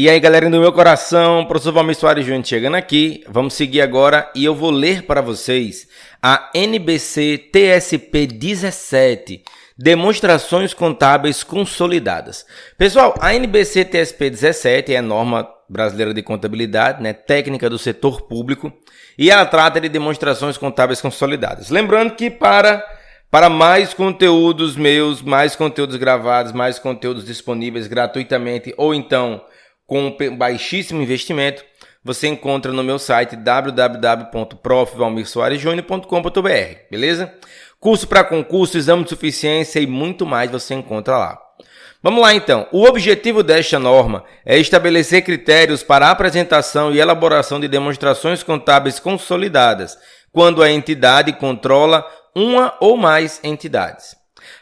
E aí, galera do meu coração, professor Valmir Soares Júnior chegando aqui. Vamos seguir agora e eu vou ler para vocês a NBC TSP 17, Demonstrações Contábeis Consolidadas. Pessoal, a NBC TSP 17 é a norma brasileira de contabilidade, técnica do setor público, e ela trata de demonstrações contábeis consolidadas. Lembrando que para mais conteúdos meus, mais conteúdos gravados, mais conteúdos disponíveis gratuitamente ou então com baixíssimo investimento, você encontra no meu site www.profvalmirsoaresjunior.com.br, beleza? Curso para concurso, exame de suficiência e muito mais você encontra lá. Vamos lá então. O objetivo desta norma é estabelecer critérios para a apresentação e elaboração de demonstrações contábeis consolidadas, quando a entidade controla uma ou mais entidades.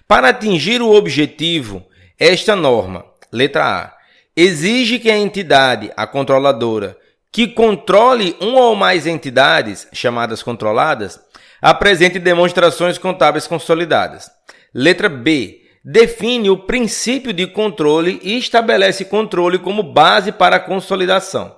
Para atingir o objetivo, esta norma, letra A, exige que a entidade, a controladora, que controle uma ou mais entidades, chamadas controladas, apresente demonstrações contábeis consolidadas. Letra B, define o princípio de controle e estabelece controle como base para a consolidação.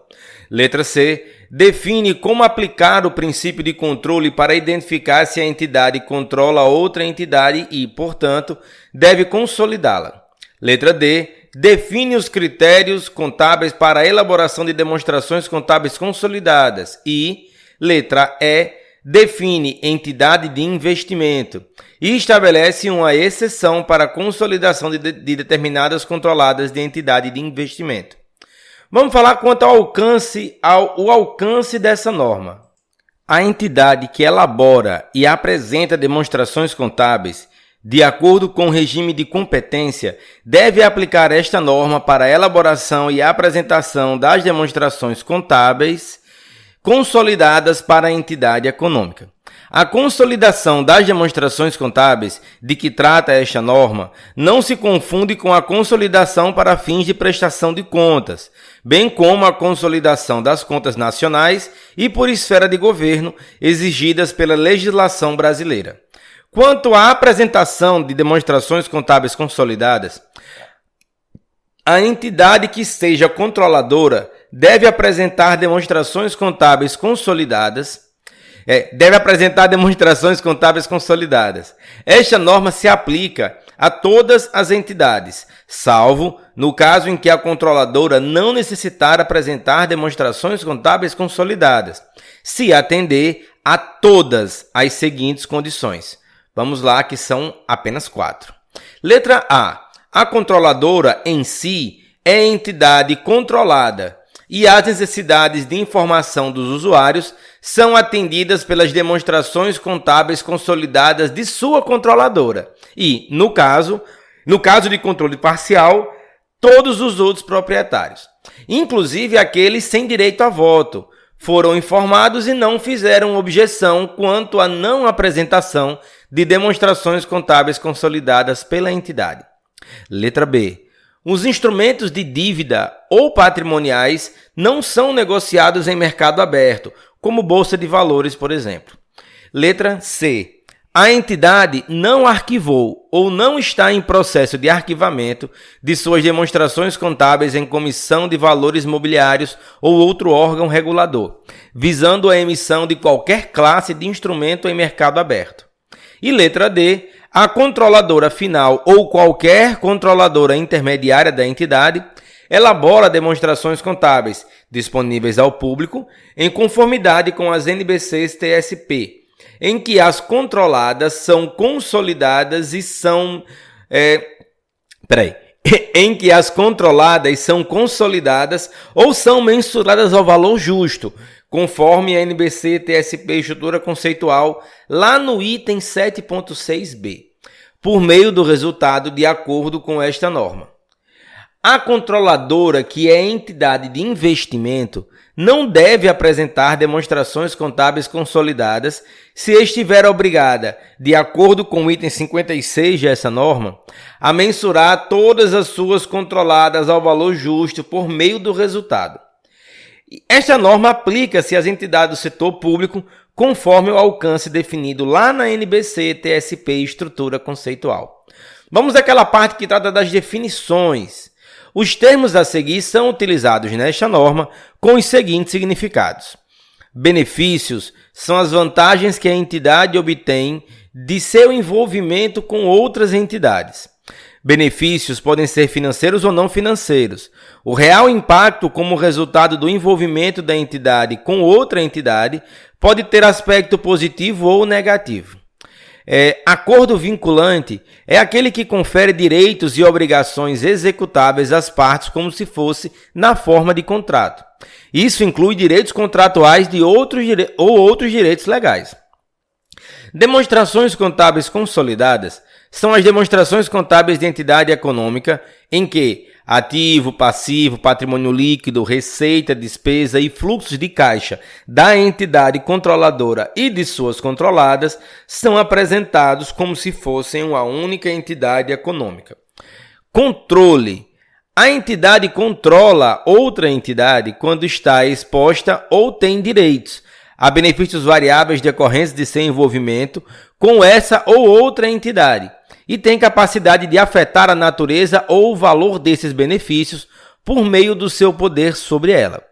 Letra C, define como aplicar o princípio de controle para identificar se a entidade controla outra entidade e, portanto, deve consolidá-la. Letra D, define os critérios contábeis para a elaboração de demonstrações contábeis consolidadas e, letra E, define entidade de investimento e estabelece uma exceção para a consolidação de determinadas controladas de entidade de investimento. Vamos falar quanto ao alcance dessa norma. A entidade que elabora e apresenta demonstrações contábeis de acordo com o regime de competência, deve aplicar esta norma para a elaboração e apresentação das demonstrações contábeis consolidadas para a entidade econômica. A consolidação das demonstrações contábeis de que trata esta norma não se confunde com a consolidação para fins de prestação de contas, bem como a consolidação das contas nacionais e por esfera de governo exigidas pela legislação brasileira. Quanto à apresentação de demonstrações contábeis consolidadas, a entidade que seja controladora deve apresentar demonstrações contábeis consolidadas. Esta norma se aplica a todas as entidades, salvo no caso em que a controladora não necessitar apresentar demonstrações contábeis consolidadas, se atender a todas as seguintes condições. Vamos lá, que são apenas 4. Letra A. A controladora em si é entidade controlada e as necessidades de informação dos usuários são atendidas pelas demonstrações contábeis consolidadas de sua controladora e, no caso de controle parcial, todos os outros proprietários, inclusive aqueles sem direito a voto, foram informados e não fizeram objeção quanto à não apresentação de demonstrações contábeis consolidadas pela entidade. Letra B. Os instrumentos de dívida ou patrimoniais não são negociados em mercado aberto, como bolsa de valores, por exemplo. Letra C. A entidade não arquivou ou não está em processo de arquivamento de suas demonstrações contábeis em comissão de valores mobiliários ou outro órgão regulador, visando a emissão de qualquer classe de instrumento em mercado aberto. E letra D. A controladora final ou qualquer controladora intermediária da entidade elabora demonstrações contábeis disponíveis ao público em conformidade com as NBCs TSP, em que as controladas são consolidadas e são... em que as controladas são consolidadas ou são mensuradas ao valor justo, conforme a NBC TSP Estrutura Conceitual, lá no item 7.6b, por meio do resultado de acordo com esta norma. A controladora, que é entidade de investimento, não deve apresentar demonstrações contábeis consolidadas se estiver obrigada, de acordo com o item 56 dessa norma, a mensurar todas as suas controladas ao valor justo por meio do resultado. Esta norma aplica-se às entidades do setor público conforme o alcance definido lá na NBC TSP Estrutura Conceitual. Vamos àquela parte que trata das definições. Os termos a seguir são utilizados nesta norma com os seguintes significados. Benefícios são as vantagens que a entidade obtém de seu envolvimento com outras entidades. Benefícios podem ser financeiros ou não financeiros. O real impacto como resultado do envolvimento da entidade com outra entidade pode ter aspecto positivo ou negativo. Acordo vinculante é aquele que confere direitos e obrigações executáveis às partes como se fosse na forma de contrato. Isso inclui direitos contratuais ou outros direitos legais. Demonstrações contábeis consolidadas são as demonstrações contábeis de entidade econômica em que ativo, passivo, patrimônio líquido, receita, despesa e fluxos de caixa da entidade controladora e de suas controladas são apresentados como se fossem uma única entidade econômica. Controle. A entidade controla outra entidade quando está exposta ou tem direitos a benefícios variáveis decorrentes de seu envolvimento com essa ou outra entidade e tem capacidade de afetar a natureza ou o valor desses benefícios por meio do seu poder sobre ela.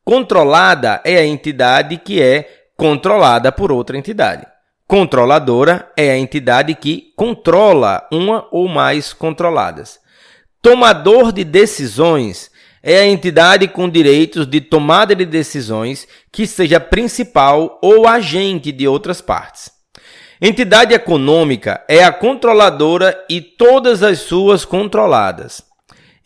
Controlada é a entidade que é controlada por outra entidade. Controladora é a entidade que controla uma ou mais controladas. Tomador de decisões é a entidade com direitos de tomada de decisões que seja principal ou agente de outras partes. Entidade econômica é a controladora e todas as suas controladas.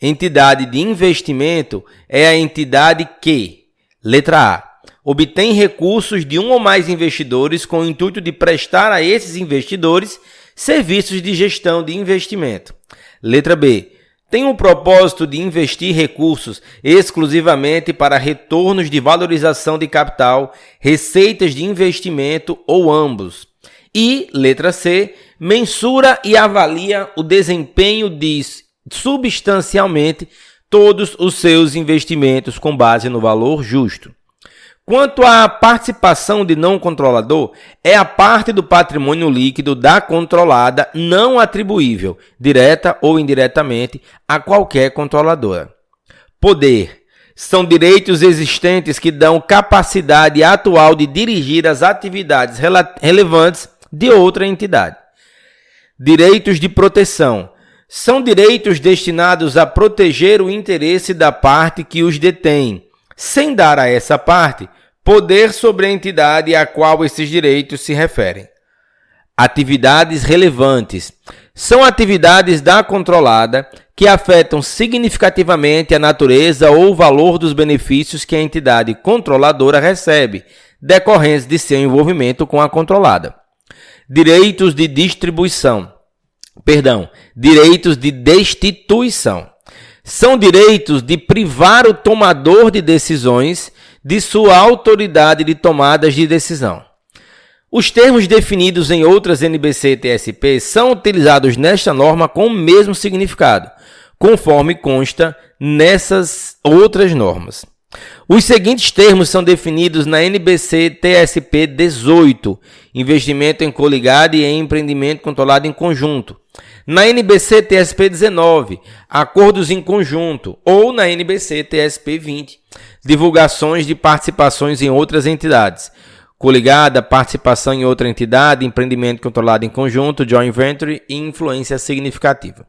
Entidade de investimento é a entidade que, letra A, obtém recursos de um ou mais investidores com o intuito de prestar a esses investidores serviços de gestão de investimento. Letra B, tem o propósito de investir recursos exclusivamente para retornos de valorização de capital, receitas de investimento ou ambos. E, letra C, mensura e avalia o desempenho de substancialmente todos os seus investimentos com base no valor justo. Quanto à participação de não controlador, é a parte do patrimônio líquido da controlada não atribuível, direta ou indiretamente, a qualquer controladora. Poder. São direitos existentes que dão capacidade atual de dirigir as atividades relevantes de outra entidade. Direitos de proteção. São direitos destinados a proteger o interesse da parte que os detém, sem dar a essa parte poder sobre a entidade a qual esses direitos se referem. Atividades relevantes. São atividades da controlada que afetam significativamente a natureza ou o valor dos benefícios que a entidade controladora recebe, decorrentes de seu envolvimento com a controlada. Direitos de direitos de destituição. São direitos de privar o tomador de decisões de sua autoridade de tomadas de decisão. Os termos definidos em outras NBC e TSP são utilizados nesta norma com o mesmo significado, conforme consta nessas outras normas. Os seguintes termos são definidos na NBC TSP 18, investimento em coligado e em empreendimento controlado em conjunto. Na NBC TSP 19, acordos em conjunto, ou na NBC TSP 20, divulgações de participações em outras entidades. Coligada, participação em outra entidade, empreendimento controlado em conjunto, joint venture e influência significativa.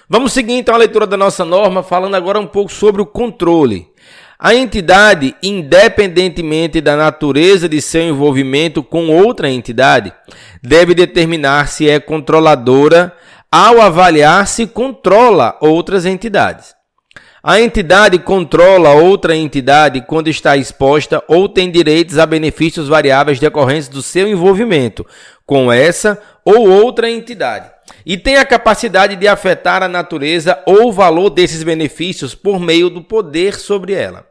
Vamos seguir então a leitura da nossa norma, falando agora um pouco sobre o controle. A entidade, independentemente da natureza de seu envolvimento com outra entidade, deve determinar se é controladora ao avaliar se controla outras entidades. A entidade controla outra entidade quando está exposta ou tem direitos a benefícios variáveis decorrentes do seu envolvimento com essa ou outra entidade e tem a capacidade de afetar a natureza ou o valor desses benefícios por meio do poder sobre ela.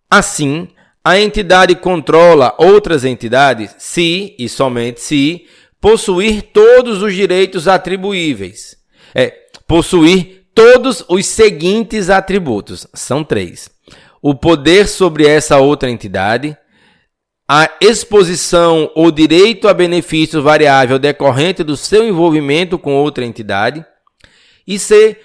Assim, a entidade controla outras entidades se, e somente se, possuir todos os direitos atribuíveis. Possuir todos os seguintes atributos. São 3. O poder sobre essa outra entidade, a exposição ou direito a benefício variável decorrente do seu envolvimento com outra entidade, e C,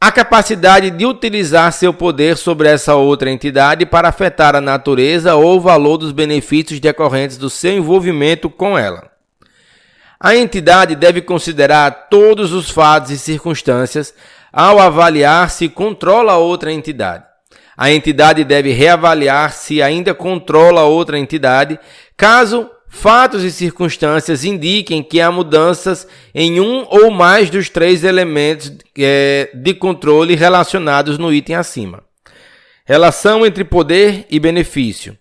a capacidade de utilizar seu poder sobre essa outra entidade para afetar a natureza ou o valor dos benefícios decorrentes do seu envolvimento com ela. A entidade deve considerar todos os fatos e circunstâncias ao avaliar se controla outra entidade. A entidade deve reavaliar se ainda controla outra entidade, caso fatos e circunstâncias indiquem que há mudanças em um ou mais dos 3 elementos de controle relacionados no item acima. Relação entre poder e benefício.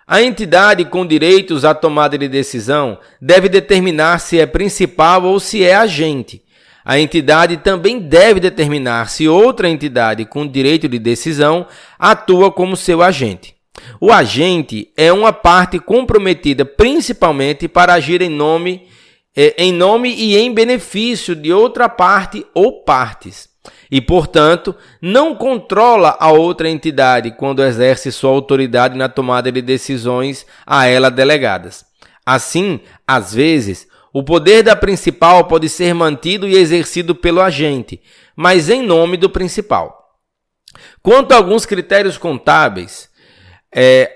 A entidade com direitos à tomada de decisão deve determinar se é principal ou se é agente. A entidade também deve determinar se outra entidade com direito de decisão atua como seu agente. O agente é uma parte comprometida principalmente para agir em nome e em benefício de outra parte ou partes, e, portanto, não controla a outra entidade quando exerce sua autoridade na tomada de decisões a ela delegadas. Assim, às vezes, o poder da principal pode ser mantido e exercido pelo agente, mas em nome do principal. Quanto a alguns critérios contábeis,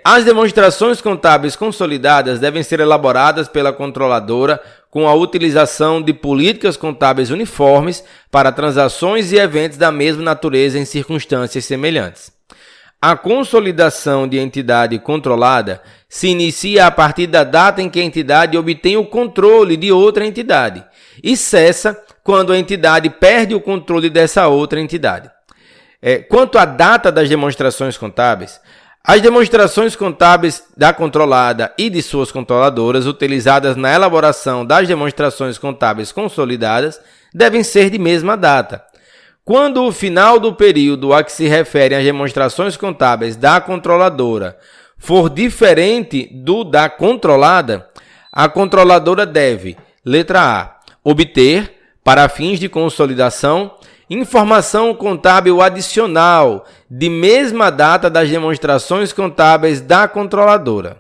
as demonstrações contábeis consolidadas devem ser elaboradas pela controladora com a utilização de políticas contábeis uniformes para transações e eventos da mesma natureza em circunstâncias semelhantes. A consolidação de entidade controlada se inicia a partir da data em que a entidade obtém o controle de outra entidade e cessa quando a entidade perde o controle dessa outra entidade. Quanto à data das demonstrações contábeis, as demonstrações contábeis da controlada e de suas controladoras utilizadas na elaboração das demonstrações contábeis consolidadas devem ser de mesma data. Quando o final do período a que se referem as demonstrações contábeis da controladora for diferente do da controlada, a controladora deve, letra A, obter, para fins de consolidação, informação contábil adicional de mesma data das demonstrações contábeis da controladora.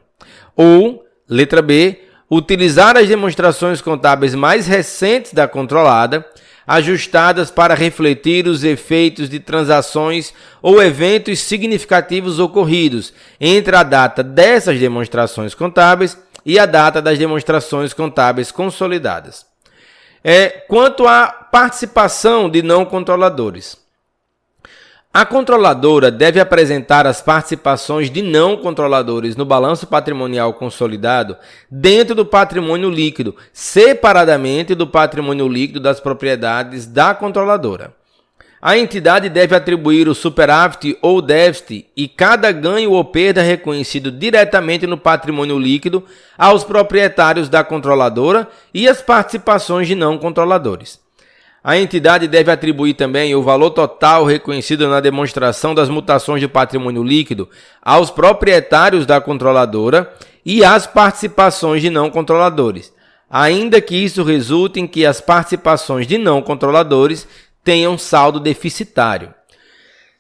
Ou, letra B, utilizar as demonstrações contábeis mais recentes da controlada, ajustadas para refletir os efeitos de transações ou eventos significativos ocorridos entre a data dessas demonstrações contábeis e a data das demonstrações contábeis consolidadas. Quanto à participação de não controladores. A controladora deve apresentar as participações de não controladores no balanço patrimonial consolidado dentro do patrimônio líquido, separadamente do patrimônio líquido das propriedades da controladora. A entidade deve atribuir o superávit ou déficit e cada ganho ou perda reconhecido diretamente no patrimônio líquido aos proprietários da controladora e as participações de não controladores. A entidade deve atribuir também o valor total reconhecido na demonstração das mutações de patrimônio líquido aos proprietários da controladora e às participações de não controladores, ainda que isso resulte em que as participações de não controladores tenham saldo deficitário.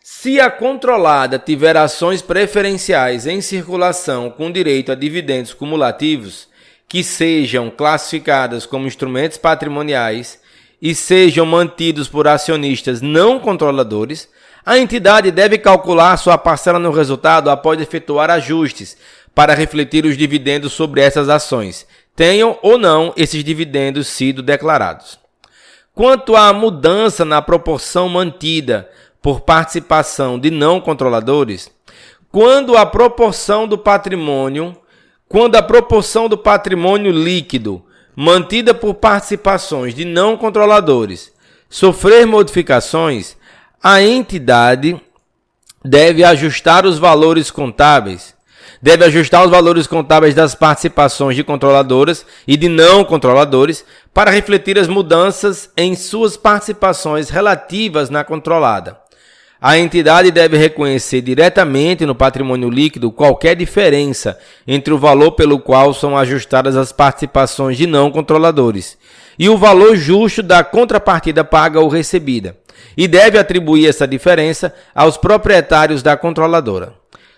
Se a controlada tiver ações preferenciais em circulação com direito a dividendos cumulativos, que sejam classificadas como instrumentos patrimoniais e sejam mantidos por acionistas não controladores, a entidade deve calcular sua parcela no resultado após efetuar ajustes para refletir os dividendos sobre essas ações, tenham ou não esses dividendos sido declarados. Quanto à mudança na proporção mantida por participação de não controladores, quando a proporção do patrimônio líquido mantida por participações de não controladores sofrer modificações, a entidade deve ajustar os valores contábeis das participações de controladoras e de não controladores para refletir as mudanças em suas participações relativas na controlada. A entidade deve reconhecer diretamente no patrimônio líquido qualquer diferença entre o valor pelo qual são ajustadas as participações de não controladores e o valor justo da contrapartida paga ou recebida, e deve atribuir essa diferença aos proprietários da controladora.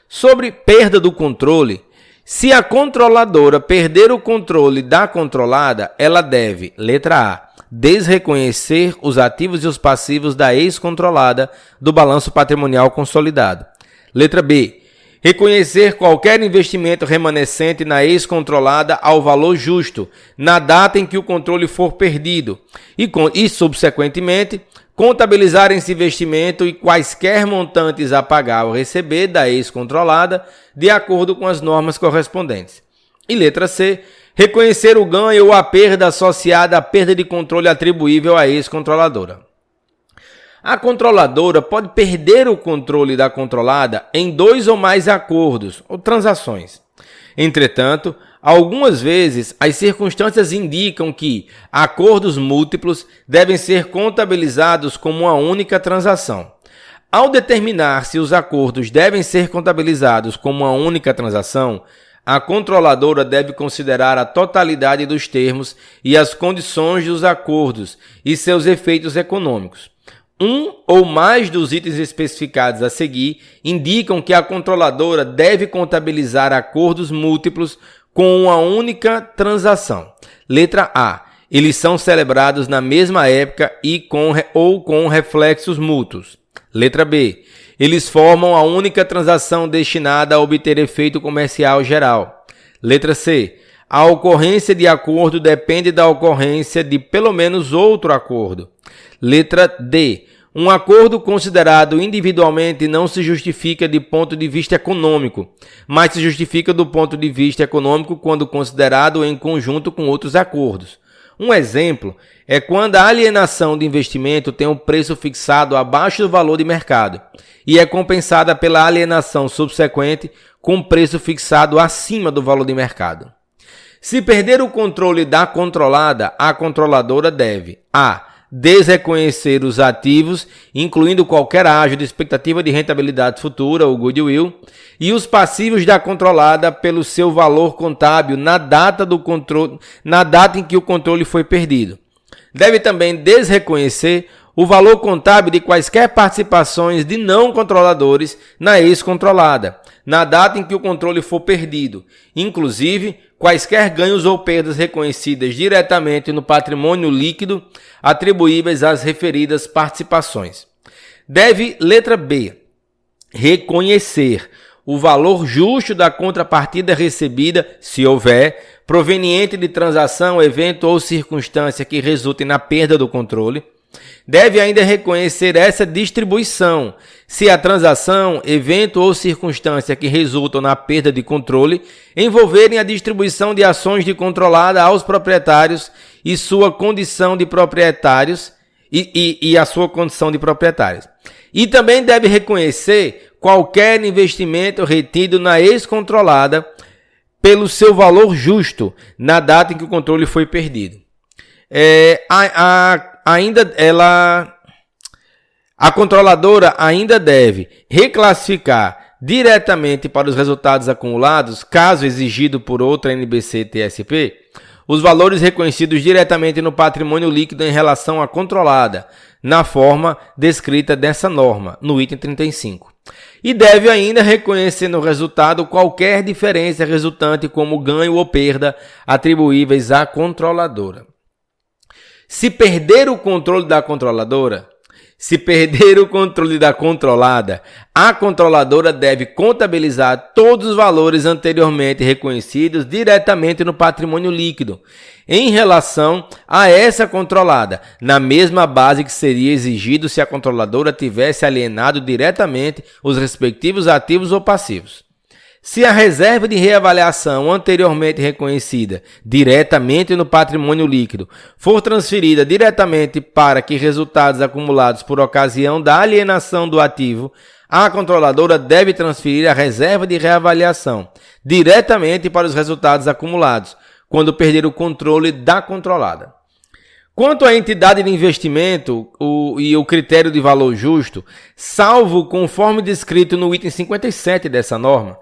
Sobre perda do controle, se a controladora perder o controle da controlada, ela deve, letra A, desreconhecer os ativos e os passivos da ex-controlada do balanço patrimonial consolidado. Letra B. Reconhecer qualquer investimento remanescente na ex-controlada ao valor justo, na data em que o controle for perdido, e subsequentemente, contabilizar esse investimento e quaisquer montantes a pagar ou receber da ex-controlada, de acordo com as normas correspondentes. E letra C. Reconhecer o ganho ou a perda associada à perda de controle atribuível à ex-controladora. A controladora pode perder o controle da controlada em 2 ou mais acordos ou transações. Entretanto, algumas vezes as circunstâncias indicam que acordos múltiplos devem ser contabilizados como uma única transação. Ao determinar se os acordos devem ser contabilizados como uma única transação, a controladora deve considerar a totalidade dos termos e as condições dos acordos e seus efeitos econômicos. Um ou mais dos itens especificados a seguir indicam que a controladora deve contabilizar acordos múltiplos com uma única transação. Letra A. Eles são celebrados na mesma época e com reflexos mútuos. Letra B. Eles formam a única transação destinada a obter efeito comercial geral. Letra C. A ocorrência de acordo depende da ocorrência de pelo menos outro acordo. Letra D. Um acordo considerado individualmente não se justifica de ponto de vista econômico, mas se justifica do ponto de vista econômico quando considerado em conjunto com outros acordos. Um exemplo é quando a alienação de investimento tem um preço fixado abaixo do valor de mercado e é compensada pela alienação subsequente com preço fixado acima do valor de mercado. Se perder o controle da controlada, a controladora deve a. Desreconhecer os ativos, incluindo qualquer ágio de expectativa de rentabilidade futura, ou goodwill, e os passivos da controlada pelo seu valor contábil na data em que o controle foi perdido. Deve também desreconhecer o valor contábil de quaisquer participações de não controladores na ex-controlada, na data em que o controle for perdido, inclusive quaisquer ganhos ou perdas reconhecidas diretamente no patrimônio líquido atribuíveis às referidas participações. Deve, letra B, reconhecer o valor justo da contrapartida recebida, se houver, proveniente de transação, evento ou circunstância que resulte na perda do controle. Deve ainda reconhecer essa distribuição, se a transação, evento ou circunstância que resultam na perda de controle envolverem a distribuição de ações de controlada aos proprietários e sua condição de proprietários e a sua condição de proprietários. E também deve reconhecer qualquer investimento retido na ex-controlada pelo seu valor justo na data em que o controle foi perdido. A controladora ainda deve reclassificar diretamente para os resultados acumulados, caso exigido por outra NBC-TSP, os valores reconhecidos diretamente no patrimônio líquido em relação à controlada, na forma descrita dessa norma, no item 35. E deve ainda reconhecer no resultado qualquer diferença resultante como ganho ou perda atribuíveis à controladora. Se perder o controle da controladora, a controladora deve contabilizar todos os valores anteriormente reconhecidos diretamente no patrimônio líquido, em relação a essa controlada, na mesma base que seria exigido se a controladora tivesse alienado diretamente os respectivos ativos ou passivos. Se a reserva de reavaliação anteriormente reconhecida diretamente no patrimônio líquido for transferida diretamente para que resultados acumulados por ocasião da alienação do ativo, a controladora deve transferir a reserva de reavaliação diretamente para os resultados acumulados, quando perder o controle da controlada. Quanto à entidade de investimento e o critério de valor justo, salvo conforme descrito no item 57 dessa norma,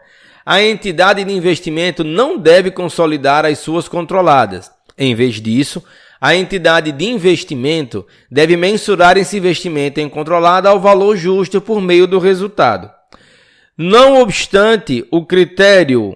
a entidade de investimento não deve consolidar as suas controladas. Em vez disso, a entidade de investimento deve mensurar esse investimento em controlada ao valor justo por meio do resultado. Não obstante o critério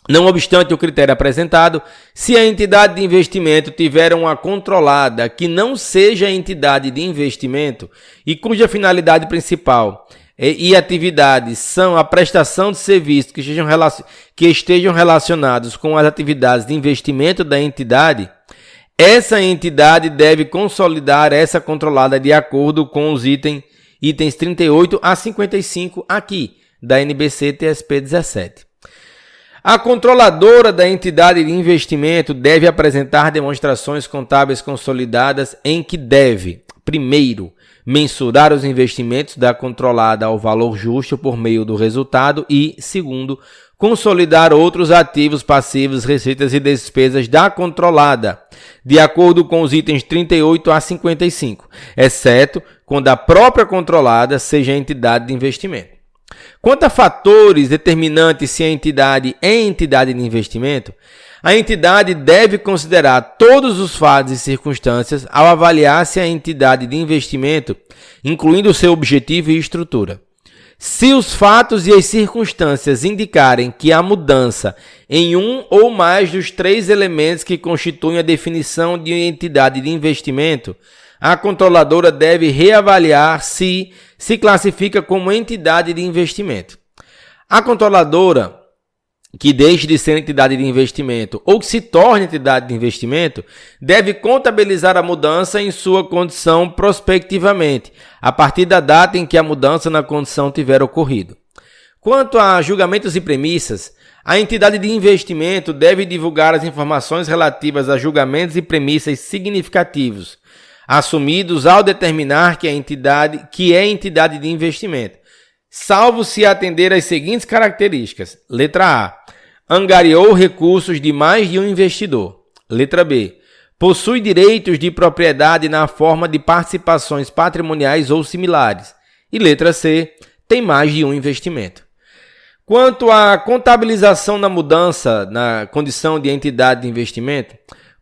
Não obstante o critério apresentado, se a entidade de investimento tiver uma controlada que não seja entidade de investimento e cuja finalidade principal e atividades são a prestação de serviços que estejam relacionados com as atividades de investimento da entidade, essa entidade deve consolidar essa controlada de acordo com os itens 38 a 55 aqui da NBC TSP 17. A controladora da entidade de investimento deve apresentar demonstrações contábeis consolidadas em que deve, primeiro, mensurar os investimentos da controlada ao valor justo por meio do resultado e, segundo, consolidar outros ativos, passivos, receitas e despesas da controlada, de acordo com os itens 38 a 55, exceto quando a própria controlada seja entidade de investimento. Quanto a fatores determinantes se a entidade é entidade de investimento, a entidade deve considerar todos os fatos e circunstâncias ao avaliar se a entidade de investimento, incluindo seu objetivo e estrutura. Se os fatos e as circunstâncias indicarem que há mudança em um ou mais dos 3 elementos que constituem a definição de entidade de investimento, a controladora deve reavaliar se classifica como entidade de investimento. A controladora que deixe de ser entidade de investimento ou que se torne entidade de investimento deve contabilizar a mudança em sua condição prospectivamente, a partir da data em que a mudança na condição tiver ocorrido. Quanto a julgamentos e premissas, a entidade de investimento deve divulgar as informações relativas a julgamentos e premissas significativos, assumidos ao determinar que é entidade de investimento, salvo se atender às seguintes características. Letra A. Angariou recursos de mais de um investidor. Letra B. Possui direitos de propriedade na forma de participações patrimoniais ou similares. E letra C. Tem mais de um investimento. Quanto à contabilização da mudança na condição de entidade de investimento,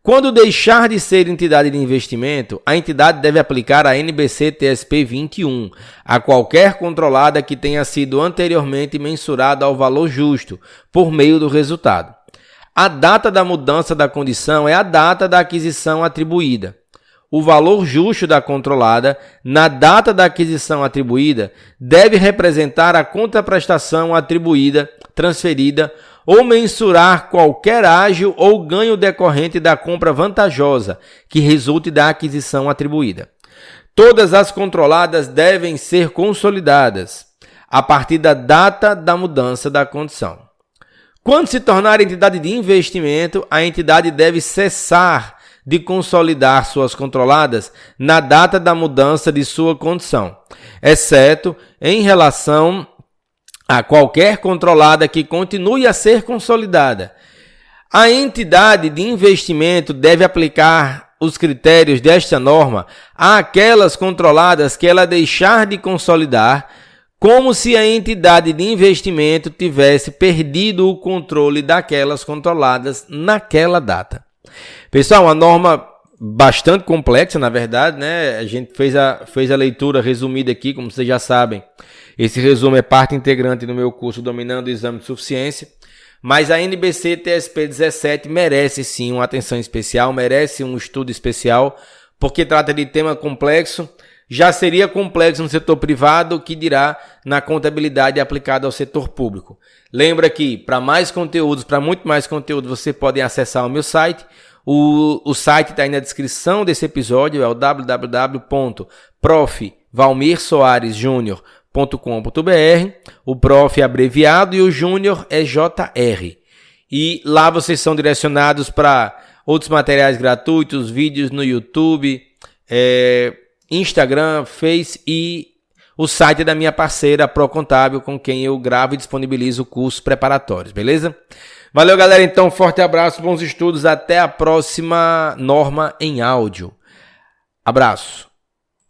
quando deixar de ser entidade de investimento, a entidade deve aplicar a NBC TSP 21 a qualquer controlada que tenha sido anteriormente mensurada ao valor justo por meio do resultado. A data da mudança da condição é a data da aquisição atribuída. O valor justo da controlada, na data da aquisição atribuída, deve representar a contraprestação atribuída, transferida, ou mensurar qualquer ágio ou ganho decorrente da compra vantajosa que resulte da aquisição atribuída. Todas as controladas devem ser consolidadas a partir da data da mudança da condição. Quando se tornar entidade de investimento, a entidade deve cessar de consolidar suas controladas na data da mudança de sua condição, exceto em relação a qualquer controlada que continue a ser consolidada. A entidade de investimento deve aplicar os critérios desta norma àquelas controladas que ela deixar de consolidar, como se a entidade de investimento tivesse perdido o controle daquelas controladas naquela data. Pessoal, uma norma bastante complexa, na verdade, né? A gente fez a leitura resumida aqui, como vocês já sabem. Esse resumo é parte integrante do meu curso Dominando o Exame de Suficiência, mas a NBC TSP 17 merece sim uma atenção especial, merece um estudo especial, porque trata de tema complexo. Já seria complexo no setor privado, que dirá na contabilidade aplicada ao setor público. Lembra que para mais conteúdos, para muito mais conteúdo, você pode acessar o meu site. O site está aí na descrição desse episódio, é o www.prof.valmirsoaresjunior.com.br. O prof é abreviado e o júnior é JR. E lá vocês são direcionados para outros materiais gratuitos, vídeos no YouTube, Instagram, Face e o site da minha parceira Procontábil, com quem eu gravo e disponibilizo cursos preparatórios, beleza? Valeu, galera, então, forte abraço, bons estudos, até a próxima norma em áudio. Abraço.